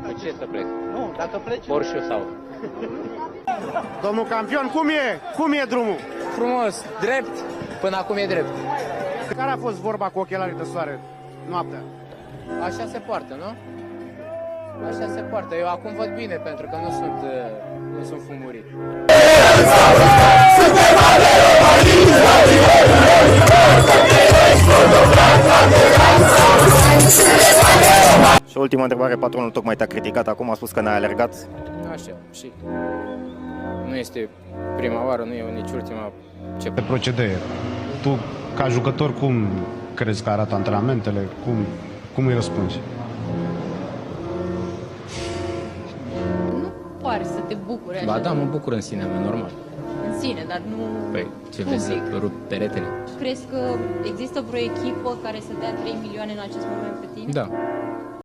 Cu ce să plec? Nu, dacă pleci... Porsche sau? Domnul campion, cum e? Cum e drumul? Frumos, drept, până acum e drept. Care a fost vorba cu ochelarii de soare noaptea? Așa se poartă, nu? Așa se poartă. Eu acum văd bine, pentru că nu sunt fumurit. Și ultima întrebare, patronul tocmai te-a criticat, acum a spus că n-ai alergat. Așa, și nu este prima oară, nu e nici ultima. Ce De procedee. Tu, ca jucător, cum crezi că arată antrenamentele? Cum îi răspunzi? Nu pare să te bucuri așa. Ba da, mă bucur în sinea mea, normal. În sine, dar nu Păi, ce vezi să rup peretele? crezi că există vreo echipă care să dea 3 milioane în acest moment pe tine? Da.